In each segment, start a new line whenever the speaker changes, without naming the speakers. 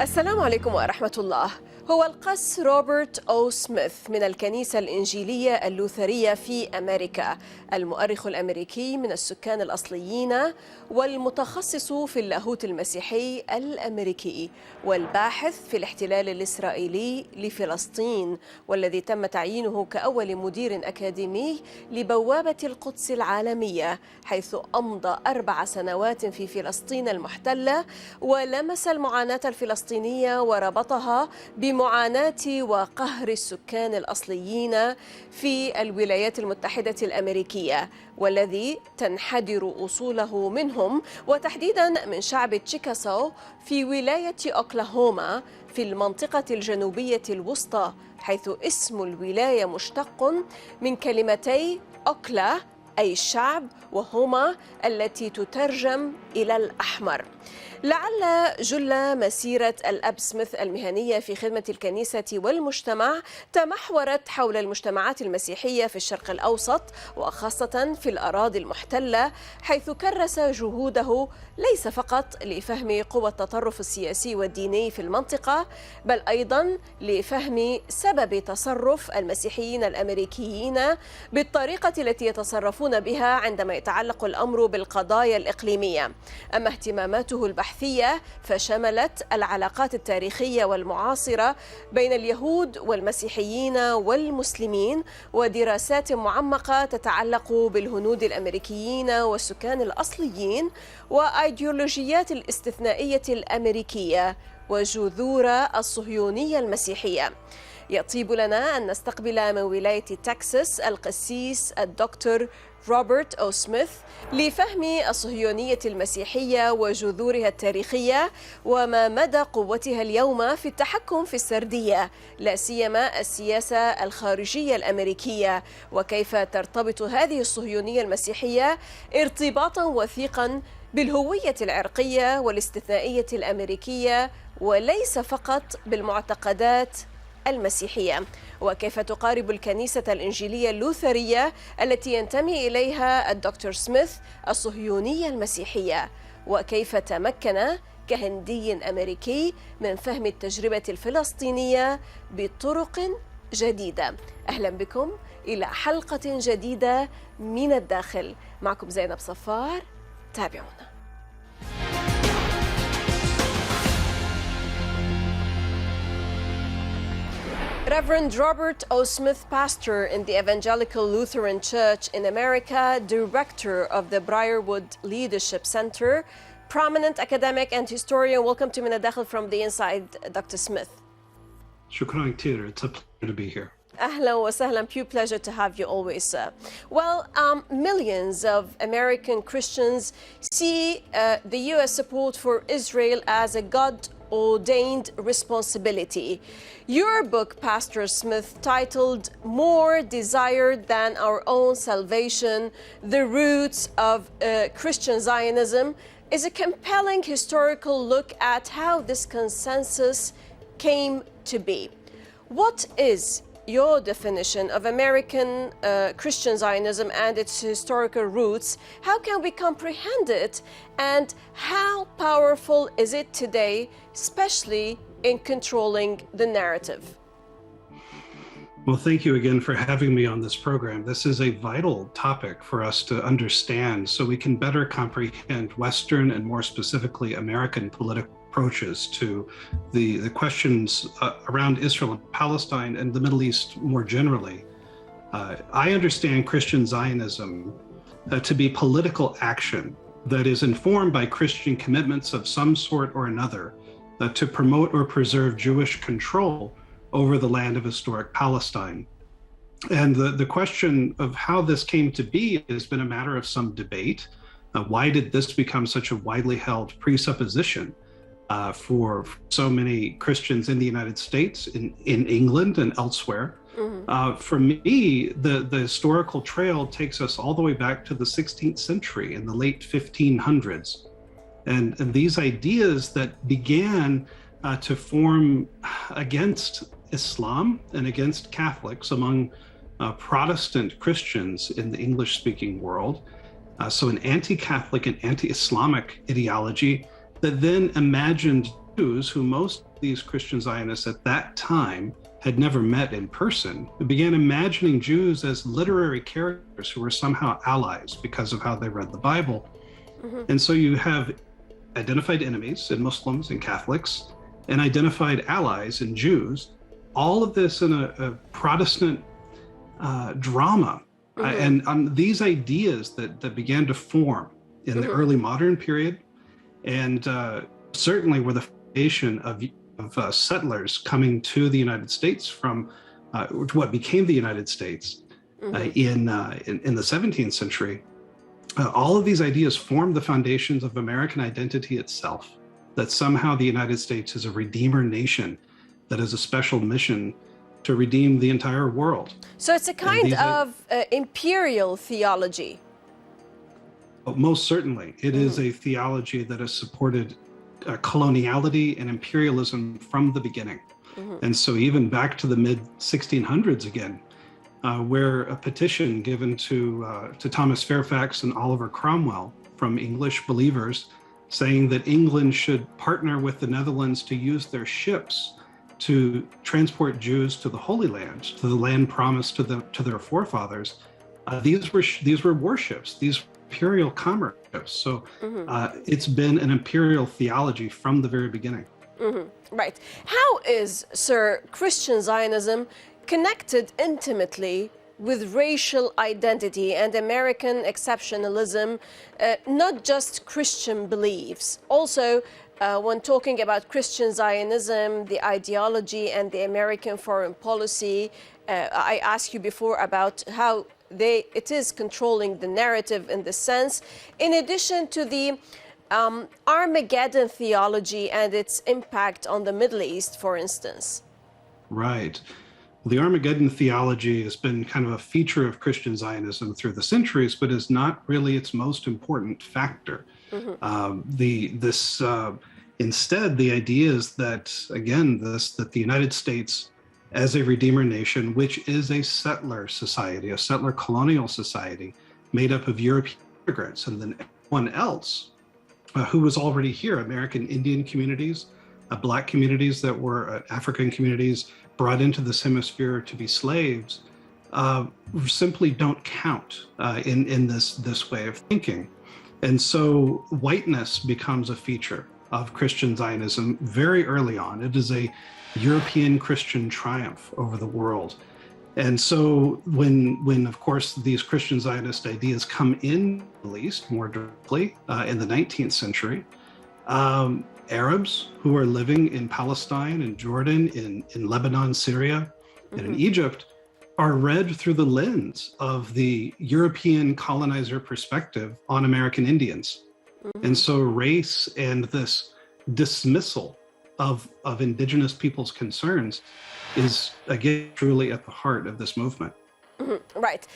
السلام عليكم ورحمة الله. هو القس روبرت أو سميث من الكنيسة الإنجيلية اللوثرية في أميركا، المؤرخ الأميركي من السكان الأصليين والمتخصص في اللاهوت المسيحي الأمريكي والباحث في الاحتلال الإسرائيلي لفلسطين، والذي تم تعيينه كأول مدير أكاديمي لبوابة القدس العالمية، حيث أمضى 4 سنوات في فلسطين المحتلة ولمس المعاناة الفلسطينية وربطها بمعاناة وقهر السكان الأصليين في الولايات المتحدة الأمريكية، والذي تنحدر أصوله منهم وتحديدا من شعب تشيكاساو في ولاية أوكلاهوما في المنطقة الجنوبية الوسطى، حيث اسم الولاية مشتق من كلمتي أوكلا أي الشعب وهوما التي تترجم إلى الأحمر. لعل جل مسيرة الأب سميث المهنية في خدمة الكنيسة والمجتمع تمحورت حول المجتمعات المسيحية في الشرق الأوسط وخاصة في الأراضي المحتلة، حيث كرس جهوده ليس فقط لفهم قوى التطرف السياسي والديني في المنطقة، بل أيضا لفهم سبب تصرف المسيحيين الأمريكيين بالطريقة التي يتصرفون بها عندما يتعلق الأمر بالقضايا الإقليمية. أما اهتماماته البحثية فشملت العلاقات التاريخية والمعاصرة بين اليهود والمسيحيين والمسلمين، ودراسات معمقة تتعلق بالهنود الأمريكيين والسكان الأصليين وأيديولوجيات الاستثنائية الأمريكية وجذور الصهيونية المسيحية. يطيب لنا أن نستقبل من ولاية تكساس القسيس الدكتور روبرت أو سميث لفهم الصهيونية المسيحية وجذورها التاريخية وما مدى قوتها اليوم في التحكم في السردية، لا سيما السياسة الخارجية الأمريكية، وكيف ترتبط هذه الصهيونية المسيحية ارتباطا وثيقا بالهوية العرقية والاستثنائية الأمريكية وليس فقط بالمعتقدات المسيحية، وكيف تقارب الكنيسة الإنجيلية اللوثرية التي ينتمي إليها الدكتور سميث الصهيونية المسيحية، وكيف تمكن كهندي أمريكي من فهم التجربة الفلسطينية بطرق جديدة. أهلا بكم إلى حلقة جديدة من الداخل، معكم زينب صفار، تابعونا. Reverend Robert O. Smith, pastor in the Evangelical Lutheran Church in America, director of the Briarwood Leadership Center, prominent academic and historian. Welcome to من الداخل from the inside, Dr. Smith.
شكرا كثير. It's a pleasure to be here.
أهلا وسهلا. Pure pleasure to have you always, sir. Well, millions of American Christians see the U.S. support for Israel as a God-ordained responsibility. Your book, Pastor Smith, titled More Desired Than Our Own Salvation, The Roots of Christian Zionism, is a compelling historical look at how this consensus came to be. What is your definition of American Christian Zionism and its historical roots? How can we comprehend it, and how powerful is it today, especially in controlling the narrative?
Well, thank you again for having me on this program. This is a vital topic for us to understand so we can better comprehend Western and more specifically American political approaches to the questions around Israel and Palestine and the Middle East more generally. I understand Christian Zionism to be political action that is informed by Christian commitments of some sort or another to promote or preserve Jewish control over the land of historic Palestine. And the question of how this came to be has been a matter of some debate. Why did this become such a widely held presupposition for so many Christians in the United States, in England and elsewhere? For me, the historical trail takes us all the way back to the 16th century in the late 1500s. And these ideas that began to form against Islam and against Catholics among Protestant Christians in the English-speaking world. So an anti-Catholic and anti-Islamic ideology that then imagined Jews, who most of these Christian Zionists at that time had never met in person, began imagining Jews as literary characters who were somehow allies because of how they read the Bible. And so you have identified enemies in Muslims and Catholics, and identified allies in Jews, all of this in a Protestant drama. And these ideas that began to form in the early modern period, and certainly were the foundation of settlers coming to the United States from what became the United States in the 17th century. All of these ideas formed the foundations of American identity itself, that somehow the United States is a redeemer nation that has a special mission to redeem the entire world.
So it's a kind of imperial theology.
Most certainly. It is a theology that has supported coloniality and imperialism from the beginning. And so even back to the mid-1600s again, where a petition given to Thomas Fairfax and Oliver Cromwell from English believers saying that England should partner with the Netherlands to use their ships to transport Jews to the Holy Land, to the land promised to their forefathers. These were warships, these imperial commerce ships. So it's been an imperial theology from the very beginning.
Right. How is, sir, Christian Zionism connected intimately with racial identity and American exceptionalism, not just Christian beliefs? Also, when talking about Christian Zionism, the ideology and the American foreign policy, I asked you before about how it is controlling the narrative in this sense, in addition to the Armageddon theology and its impact on the Middle East, for instance.
Right. The Armageddon theology has been kind of a feature of Christian Zionism through the centuries, but is not really its most important factor. Instead, the idea is that, again, that the United States as a redeemer nation, which is a settler society, a settler colonial society made up of European immigrants, and then everyone else who was already here, American Indian communities, Black communities that were African communities brought into this hemisphere to be slaves, simply don't count in this way of thinking. And so whiteness becomes a feature of Christian Zionism very early on. It is a European Christian triumph over the world. And so when of course these Christian Zionist ideas come in, at least more directly in the 19th century, Arabs who are living in Palestine and Jordan, in Lebanon, Syria, and in Egypt are read through the lens of the European colonizer perspective on American Indians. And so race and this dismissal of indigenous people's concerns is, again, truly at the heart of this movement.
Right.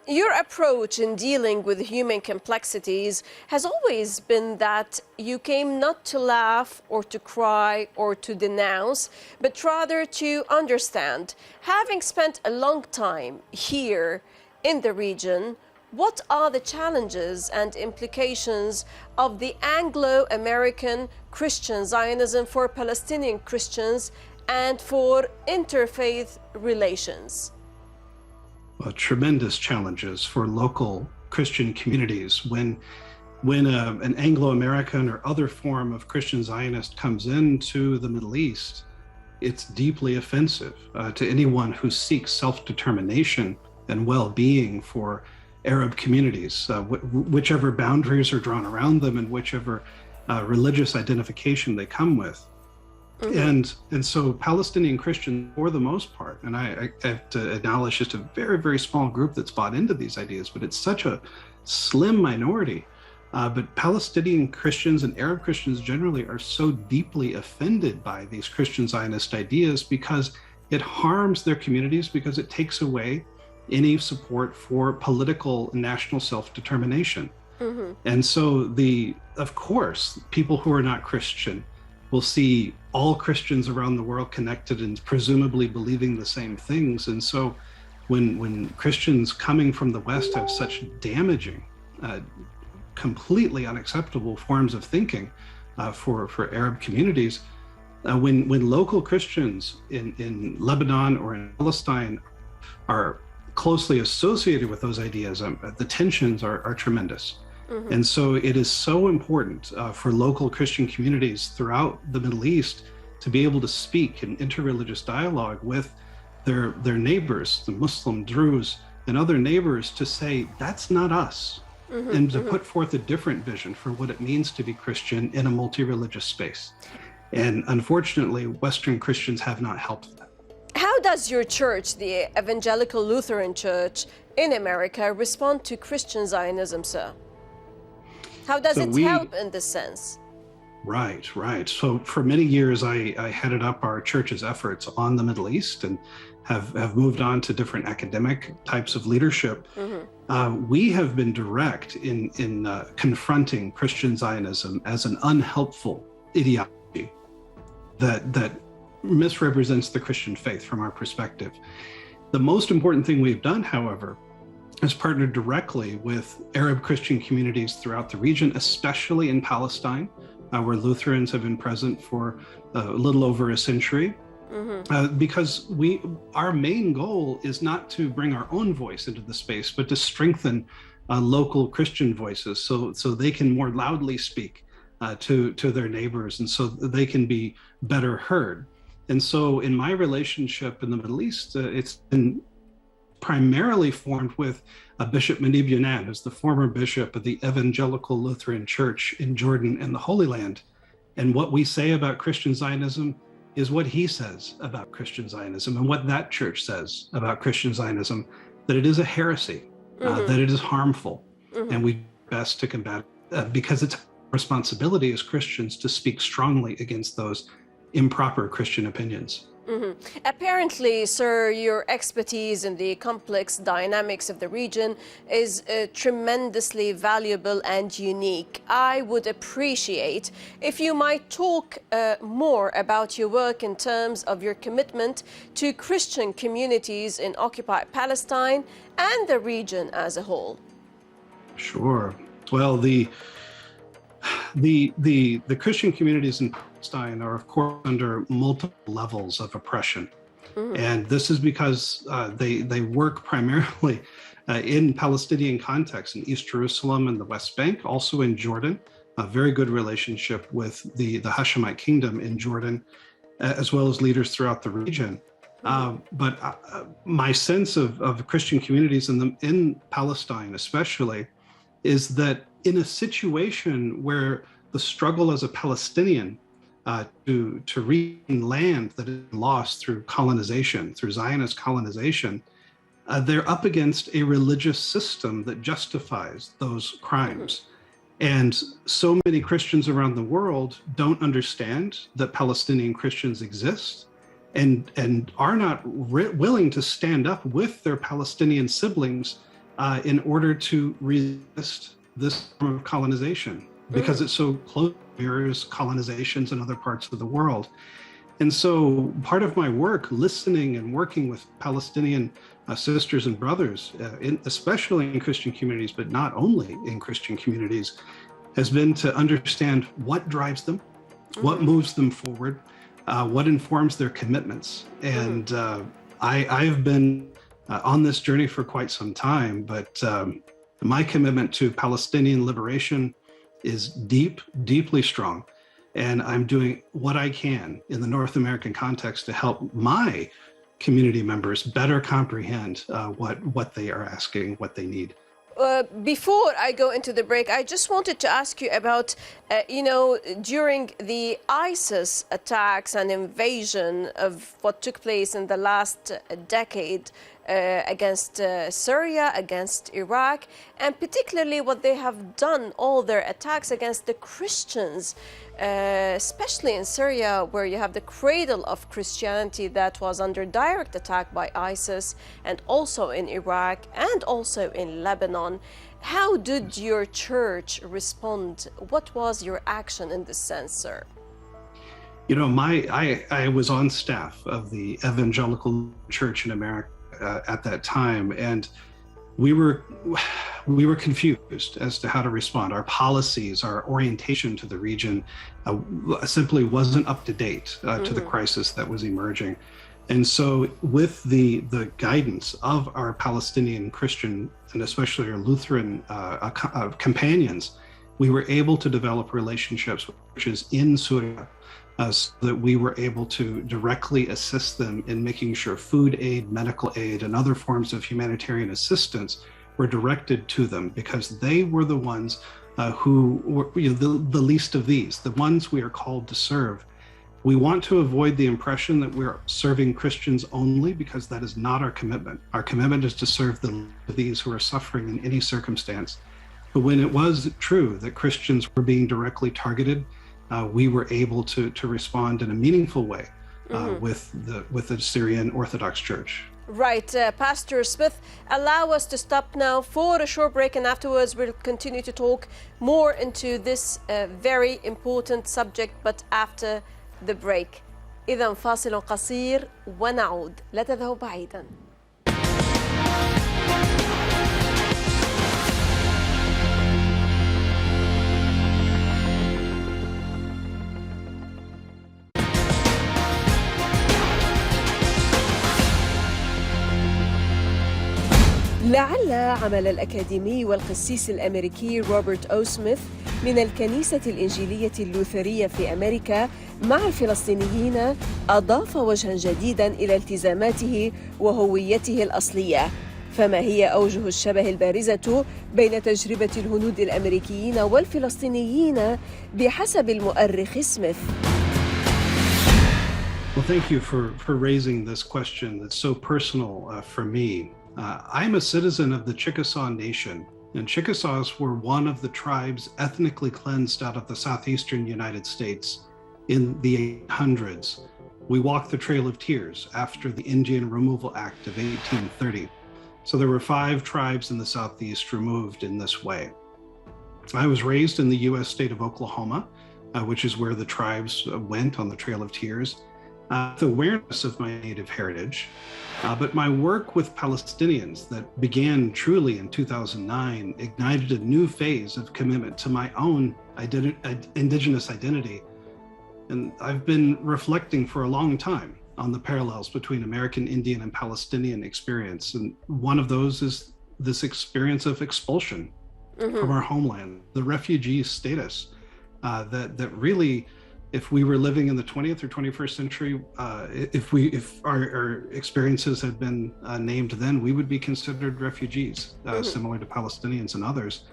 Your approach in dealing with human complexities has always been that you came not to laugh or to cry or to denounce, but rather to understand. Having spent a long time here in the region, what are the challenges and implications of the Anglo-American Christian Zionism for Palestinian Christians and for interfaith relations?
Tremendous challenges for local Christian communities. When an Anglo-American or other form of Christian Zionist comes into the Middle East, it's deeply offensive to anyone who seeks self-determination and well-being for Arab communities, whichever boundaries are drawn around them and whichever religious identification they come with. And so Palestinian Christians, for the most part, and I have to acknowledge just a very, very small group that's bought into these ideas, but it's such a slim minority. But Palestinian Christians and Arab Christians generally are so deeply offended by these Christian Zionist ideas because it harms their communities, because it takes away any support for political national self-determination. And so of course, people who are not Christian will see all Christians around the world connected and presumably believing the same things. And so when Christians coming from the West have such damaging, completely unacceptable forms of thinking for Arab communities, When local Christians in Lebanon or in Palestine are closely associated with those ideas, the tensions are tremendous. Mm-hmm. And so it is so important for local Christian communities throughout the Middle East to be able to speak in interreligious dialogue with their neighbors, the Muslim, Druze, and other neighbors, to say, that's not us. Mm-hmm, and to put forth a different vision for what it means to be Christian in a multi-religious space. And unfortunately, Western Christians have not helped that.
How does your church, the Evangelical Lutheran Church in America, respond to Christian Zionism, sir? How does it help in this sense?
Right. So for many years, I headed up our church's efforts on the Middle East and have moved on to different academic types of leadership. Mm-hmm. We have been direct in confronting Christian Zionism as an unhelpful ideology that misrepresents the Christian faith from our perspective. The most important thing we've done, however, is partnered directly with Arab Christian communities throughout the region, especially in Palestine, where Lutherans have been present for a little over a century. Mm-hmm. Because our main goal is not to bring our own voice into the space, but to strengthen local Christian voices so they can more loudly speak to their neighbors, and so they can be better heard. And so in my relationship in the Middle East, it's been primarily formed with Bishop Manib Younan, who's the former bishop of the Evangelical Lutheran Church in Jordan and the Holy Land. And what we say about Christian Zionism is what he says about Christian Zionism, and what that church says about Christian Zionism, that it is a heresy, mm-hmm. That it is harmful, mm-hmm. and we best to combat it, because it's our responsibility as Christians to speak strongly against those improper Christian opinions.
Mm-hmm. Apparently, sir, your expertise in the complex dynamics of the region is tremendously valuable and unique. I would appreciate if you might talk more about your work in terms of your commitment to Christian communities in occupied Palestine and the region as a whole.
Sure. Well, the Christian communities in Palestine are, of course, under multiple levels of oppression. Mm-hmm. And this is because they work primarily in Palestinian context in East Jerusalem and the West Bank, also in Jordan, a very good relationship with the Hashemite kingdom in Jordan, as well as leaders throughout the region. But my sense of Christian communities in Palestine especially is that in a situation where the struggle as a Palestinian to regain land that is lost through colonization, through Zionist colonization, they're up against a religious system that justifies those crimes. And so many Christians around the world don't understand that Palestinian Christians exist and are not willing to stand up with their Palestinian siblings in order to resist this form of colonization, because it so closely mirrors colonizations in other parts of the world. And so part of my work, listening and working with Palestinian sisters and brothers, especially in Christian communities, but not only in Christian communities, has been to understand what drives them, what moves them forward, what informs their commitments. And I've been on this journey for quite some time, but my commitment to Palestinian liberation is deeply strong. And I'm doing what I can in the North American context to help my community members better comprehend what they are asking, what they need.
Before I go into the break, I just wanted to ask you about, during the ISIS attacks and invasion of what took place in the last decade against Syria, against Iraq, and particularly what they have done, all their attacks against the Christians, especially in Syria, where you have the cradle of Christianity that was under direct attack by ISIS, and also in Iraq and also in Lebanon. How did your church respond? What was your action in this sense, sir?
I was on staff of the Evangelical Church in America at that time, and we were we were confused as to how to respond. Our policies, our orientation to the region simply wasn't up to date to the crisis that was emerging. And so with the guidance of our Palestinian Christian and especially our Lutheran companions, we were able to develop relationships with churches in Syria so that we were able to directly assist them in making sure food aid, medical aid, and other forms of humanitarian assistance were directed to them, because they were the ones who were the least of these, the ones we are called to serve. We want to avoid the impression that we're serving Christians only, because that is not our commitment. Our commitment is to serve these who are suffering in any circumstance. But when it was true that Christians were being directly targeted, we were able to respond in a meaningful way with the Syrian Orthodox Church.
Right, Pastor Smith, allow us to stop now for a short break, and afterwards we'll continue to talk more into this very important subject, but after the break. إذا فاصل قصير ونعود، لا تذهبوا بعيدا. لعل عمل الأكاديمي والقسيس الأميركي روبرت أو سميث من الكنيسة الإنجيلية اللوثرية في أمريكا مع الفلسطينيين أضاف وجهاً جديداً إلى التزاماته وهويته الأصلية. فما هي أوجه الشبه البارزة بين تجربة الهنود الأمريكيين والفلسطينيين بحسب المؤرخ سميث؟
Well, thank you for raising this question that's so personal for me. I'm a citizen of the Chickasaw Nation, and Chickasaws were one of the tribes ethnically cleansed out of the southeastern United States in the 1800s. We walked the Trail of Tears after the Indian Removal Act of 1830. So there were 5 tribes in the Southeast removed in this way. I was raised in the US state of Oklahoma, which is where the tribes went on the Trail of Tears, with awareness of my native heritage. But my work with Palestinians that began truly in 2009 ignited a new phase of commitment to my own indigenous identity. And I've been reflecting for a long time on the parallels between American Indian and Palestinian experience. And one of those is this experience of expulsion from our homeland, the refugee status that really, if we were living in the 20th or 21st century, if our experiences had been named then, we would be considered refugees, similar to Palestinians and others.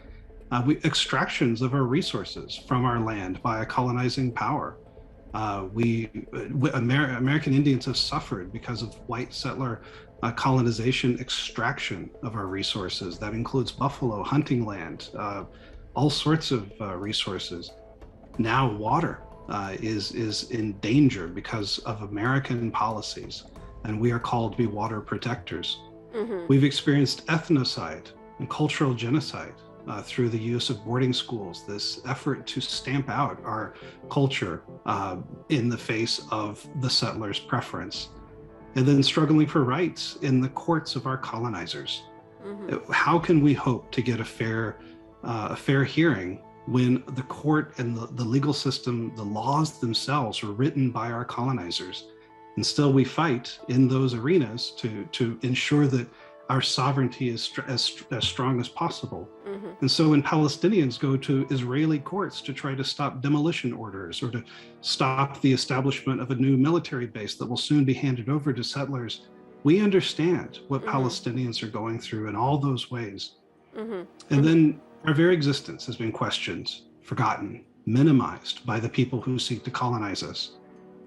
Extractions of our resources from our land by a colonizing power. American Indians have suffered because of white settler colonization, extraction of our resources. That includes buffalo, hunting land, all sorts of resources. Now water is in danger because of American policies, and we are called to be water protectors. We've experienced ethnocide and cultural genocide through the use of boarding schools, this effort to stamp out our culture in the face of the settlers' preference, and then struggling for rights in the courts of our colonizers. How can we hope to get a fair hearing when the court and the legal system, the laws themselves were written by our colonizers? And still we fight in those arenas to ensure that our sovereignty is as strong as possible. And so when Palestinians go to Israeli courts to try to stop demolition orders or to stop the establishment of a new military base that will soon be handed over to settlers, we understand what Palestinians are going through in all those ways. And then our very existence has been questioned, forgotten, minimized by the people who seek to colonize us.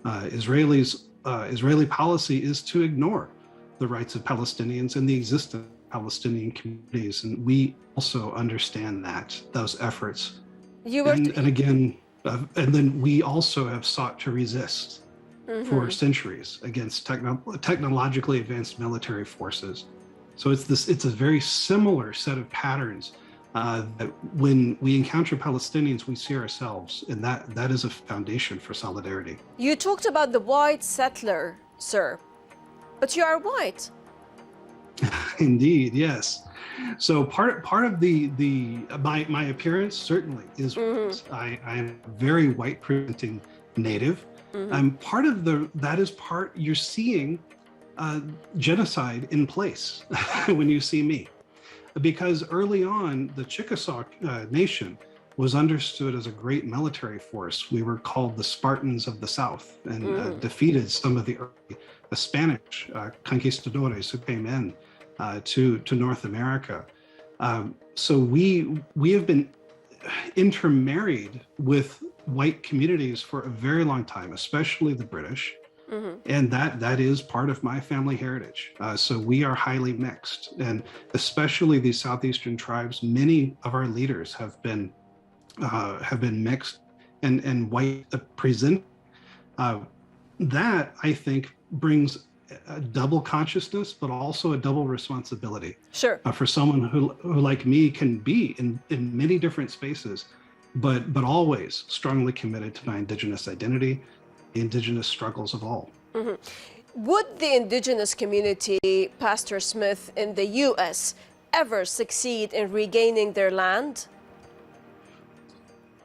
Israeli policy is to ignore the rights of Palestinians and the existence of Palestinian communities, and we also understand those efforts. And then we also have sought to resist for centuries against technologically advanced military forces. So it's a very similar set of patterns that when we encounter Palestinians, we see ourselves, and that is a foundation for solidarity.
You talked about the white settler, sir, but you are white.
Indeed, yes. So part of my appearance certainly is I am very white presenting native. Part of that is part you're seeing genocide in place when you see me, because early on the Chickasaw Nation was understood as a great military force. We were called the Spartans of the South, and defeated some of the early Spanish conquistadores who came in to North America. So we have been intermarried with white communities for a very long time, especially the British. And that is part of my family heritage. So we are highly mixed, and especially these southeastern tribes, many of our leaders have been mixed and white present. That I think brings a double consciousness, but also a double responsibility.
Sure.
For someone who like me can be in many different spaces, but always strongly committed to my Indigenous identity, the Indigenous struggles of all.
Would the Indigenous community, Pastor Smith, in the U.S. ever succeed in regaining their land?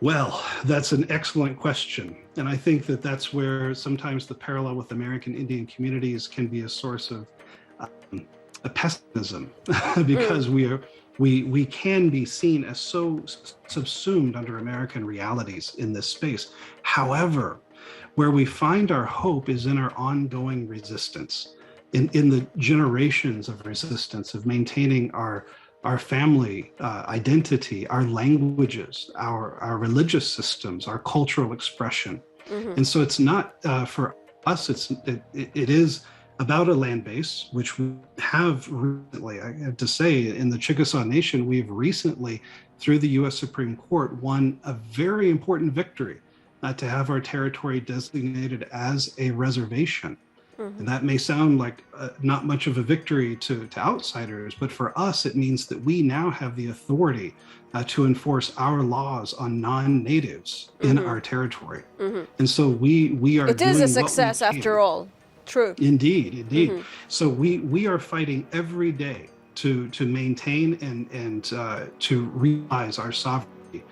Well, that's an excellent question. And I think that's where sometimes the parallel with American Indian communities can be a source of a pessimism, because we can be seen as so subsumed under American realities in this space. However, where we find our hope is in our ongoing resistance, in the generations of resistance, of maintaining our family identity, our languages, our religious systems, our cultural expression. And so it's not for us, it is about a land base, which we have recently, I have to say, in the Chickasaw Nation, we've recently, through the U.S. Supreme Court, won a very important victory to have our territory designated as a reservation. And that may sound like not much of a victory to outsiders, but for us, it means that we now have the authority to enforce our laws on non-natives in our territory. And so we are
It is a success after all. True.
Indeed. So we are fighting every day to maintain and to realize our sovereignty.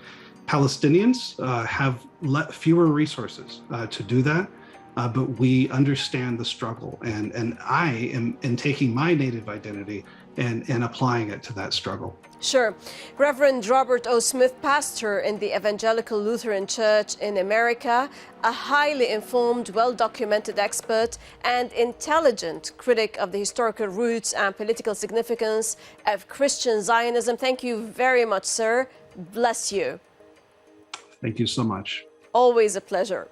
Palestinians have fewer resources to do that. But we understand the struggle, and I am taking my native identity and applying it to that struggle.
Sure. Reverend Robert O. Smith, pastor in the Evangelical Lutheran Church in America, a highly informed, well-documented expert and intelligent critic of the historical roots and political significance of Christian Zionism. Thank you very much, sir. Bless you.
Thank you so much.
Always a pleasure.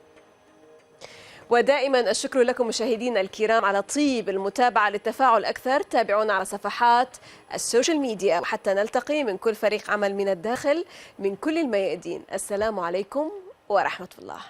ودائما الشكر لكم مشاهدينا الكرام على طيب المتابعة. للتفاعل أكثر تابعونا على صفحات السوشيال ميديا، وحتى نلتقي من كل فريق عمل من الداخل من كل الميادين. السلام عليكم ورحمة الله.